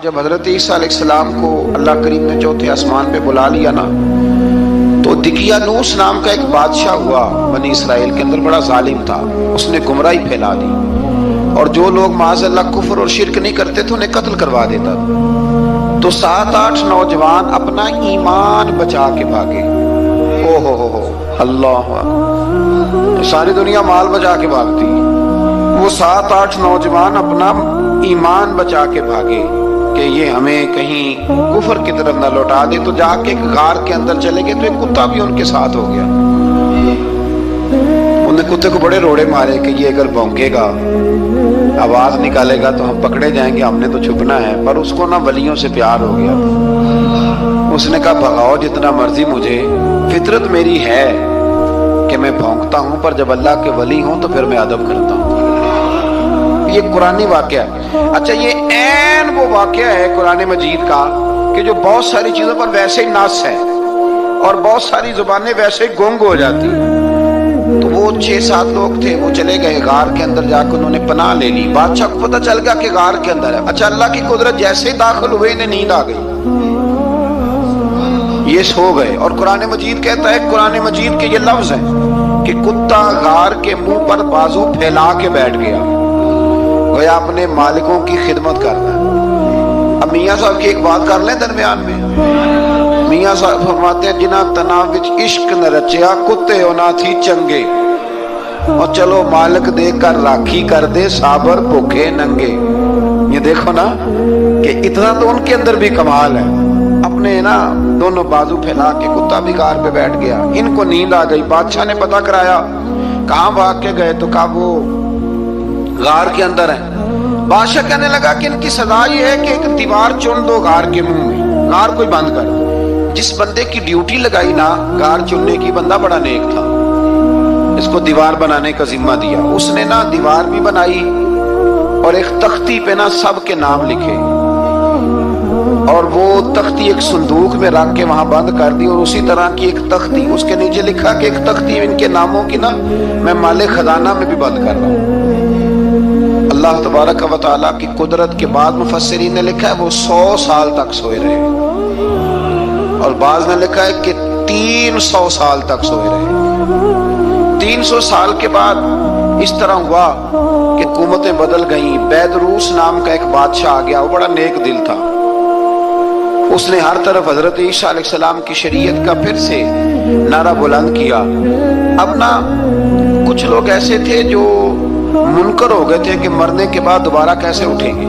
جب حضرت عیسیٰ علیہ السلام کو اللہ کریم نے چوتھے آسمان پہ بلا لیا نا، تو دقیانوس نام کا ایک بادشاہ ہوا بنی اسرائیل کے اندر، بڑا ظالم تھا، اس نے گمراہی پھیلا دی، اور جو لوگ معاذ اللہ کفر اور شرک نہیں کرتے تھے انہیں قتل کروا دیتا تھا۔ تو 7-8 نوجوان اپنا ایمان بچا کے بھاگے۔ او ہو اللہ اکبر، ساری دنیا مال بچا کے بھاگتی، وہ 7-8 نوجوان اپنا ایمان بچا کے بھاگے کہ یہ ہمیں کہیں کفر کی طرف نہ لوٹا دے۔ تو جا کے ایک غار کے اندر چلے گئے، تو ایک کتا بھی ان کے ساتھ ہو گیا۔ انہوں نے کتے کو بڑے روڑے مارے کہ یہ اگر بھونکے گا، آواز نکالے گا تو ہم پکڑے جائیں گے، ہم نے تو چھپنا ہے۔ پر اس کو نہ ولیوں سے پیار ہو گیا، اس نے کہا بھگاؤ جتنا مرضی مجھے، فطرت میری ہے کہ میں بھونکتا ہوں، پر جب اللہ کے ولی ہوں تو پھر میں ادب کرتا ہوں۔ یہ قرآنی واقعہ ہے۔ اچھا، یہ عین وہ واقعہ ہے قرآن مجید کا کہ جو بہت ساری چیزوں پر ویسے ہی نص ہے اور بہت ساری زبانیں ویسے ہی گنگ ہو جاتی ہیں۔ تو وہ 6-7 لوگ تھے، وہ چلے گئے غار کے اندر، جا کے انہوں نے پناہ لے لی۔ بادشاہ کو پتہ چل گیا کہ غار کے اندر ہے۔ اچھا، اللہ کی قدرت، جیسے ہی داخل ہوئے انہیں نیند آ گئی، یہ سو گئے۔ اور قرآن مجید کہتا ہے، قرآن مجید کے یہ لفظ ہیں کہ کتا غار کے منہ پر بازو پھیلا کے بیٹھ گیا، گویا اپنے مالکوں کی خدمت کر رہا ہے۔ اب میاں صاحب کی ایک بات کر لیں درمیان میں۔ میاں صاحب فرماتے ہیں، جنہ تنا وچ عشق نہ رچیا، کتے ہونا تھی چنگے، اور چلو مالک دے کر راکھی کر دے، صابر بھوکے ننگے۔ یہ دیکھو نا کہ اتنا تو ان کے اندر بھی کمال ہے۔ اپنے نا دونوں بازو پھیلا کے کتا بھی غار پہ بیٹھ گیا۔ ان کو نیند آ گئی۔ بادشاہ نے پتہ کرایا کہاں بھاگ کے گئے، تو کہا وہ غار کے اندر ہیں۔ بادشاہ کہنے لگا کہ ان کی سزا یہ ہے کہ ایک دیوار چن دو غار کے منہ میں، غار کوئی بند کر دو۔ جس بندے کی ڈیوٹی لگائی نا غار چننے کی، بندہ بڑا نیک تھا، اس کو دیوار بنانے کا ذمہ دیا۔ اس نے نا دیوار بھی بنائی اور ایک تختی پہ نا سب کے نام لکھے، اور وہ تختی ایک صندوق میں رکھ کے وہاں بند کر دی، اور اسی طرح کی ایک تختی اس کے نیچے لکھا کہ ایک تختی ان کے ناموں کی نا میں مال خزانہ میں بھی بند کر رہا ہوں۔ اللہ تبارک و تعالیٰ کی قدرت کے بعد مفسرین نے لکھا ہے وہ 100 سال تک سوئے رہے، اور بعض نے لکھا ہے کہ 300 سال تک سوئے رہے۔ 300 سال کے بعد اس طرح ہوا کہ حکومتیں بدل گئیں۔ بیدروس نام کا ایک بادشاہ آ گیا، وہ بڑا نیک دل تھا۔ اس نے ہر طرف حضرت عیسیٰ علیہ السلام کی شریعت کا پھر سے نعرہ بلند کیا۔ اب نا کچھ لوگ ایسے تھے جو منکر ہو گئے تھے کہ مرنے کے بعد دوبارہ کیسے اٹھیں گے۔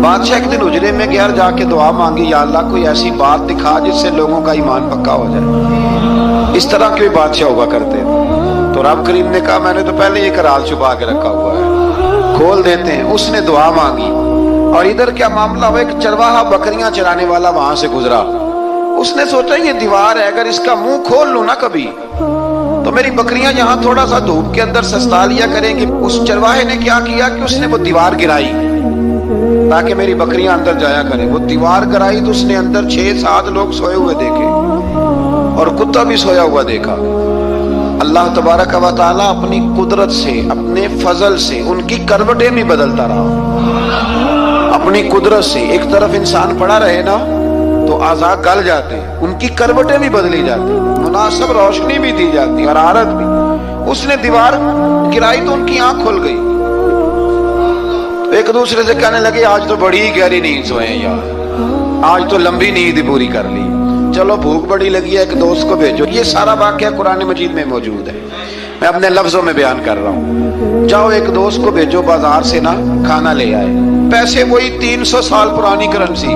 بادشاہ ایک دن اجرے میں گیا، جا کے دعا مانگی، یا اللہ کوئی ایسی بات دکھا جس سے لوگوں کا ایمان پکا ہو جائے۔ اس طرح کے بادشاہ ہوا کرتے تھے۔ تو رب کریم نے کہا میں نے تو پہلے یہ راز چھپا کے رکھا ہوا ہے، کھول دیتے ہیں۔ اس نے دعا مانگی، اور ادھر کیا معاملہ ہوا، ایک چرواہا بکریاں چرانے والا وہاں سے گزرا۔ اس نے سوچا یہ دیوار ہے، اگر اس کا منہ کھول لوں نا کبھی تو میری بکریاں یہاں تھوڑا سا دھوپ کے اندر سستا لیا کریں گی۔ اس چرواہے نے کیا کیا کہ اس نے وہ دیوار گرائی تاکہ میری بکریاں اندر جایا کریں۔ وہ دیوار گرائی تو اس نے اندر 6-7 لوگ سوئے ہوئے دیکھے، اور کتا بھی سویا ہوا دیکھا۔ اللہ تبارک و تعالیٰ اپنی قدرت سے، اپنے فضل سے ان کی کروٹیں بھی بدلتا رہا۔ اپنی قدرت سے ایک طرف انسان پڑا رہے نا تو اعضاء گل جاتے ہیں، ان کی کروٹیں بھی بدلی جاتی، مناسب روشنی بھی دی جاتی، حرارت بھی۔ اس نے دیوار گرائی تو ان کی آنکھ کھل گئی، ایک دوسرے سے کہنے لگے آج تو بڑی گہری نیند سوئے ہیں یار، آج تو لمبی نیند پوری کر لی، چلو بھوک بڑی لگی ہے ایک دوست کو بھیجو۔ یہ سارا واقعہ قرآن مجید میں موجود ہے، میں اپنے لفظوں میں بیان کر رہا ہوں۔ جاؤ ایک دوست کو بھیجو بازار سے نا کھانا لے آئے، پیسے وہی 300 سال پرانی کرنسی۔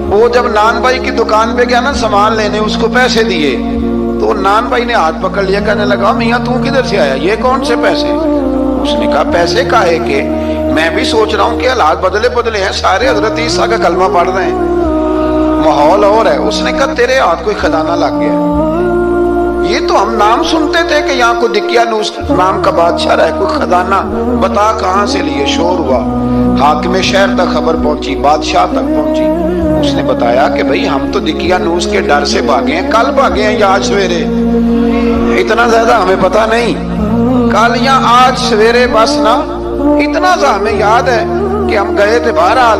وہ جب نان بھائی کی دکان پہ گیا نا سامان لینے، اس کو پیسے دیے تو نان بھائی نے ہاتھ پکڑ لیا، کہنے لگا میاں تو کدھر سے آیا، یہ کون سے پیسے؟ اس نے کہا پیسے کاہے کے، میں بھی سوچ رہا ہوں کہ حالات بدلے ہیں، سارے حضرت عیسیٰ کا کلمہ پڑھ رہے ہیں، ماحول اور ہے۔ اس نے کہا تیرے ہاتھ کوئی خزانہ لگ گیا، یہ تو ہم نام سنتے تھے کہ یہاں کو دقیانوس نام کا بادشاہ رہے، کوئی خزانہ بتا کہاں سے لیے۔ شور ہوا، حاکم شہر تک خبر پہنچی، بادشاہ تک پہنچی۔ اس نے بتایا کہ بھئی ہم تو دقیانوس کے ڈر سے بھاگے ہیں، کل بھاگے ہیں یا آج سویرے، اتنا زیادہ ہمیں پتہ نہیں، کل یا آج سویرے بس نا، اتنا سا ہمیں یاد ہے کہ ہم گئے تھے۔ بہرحال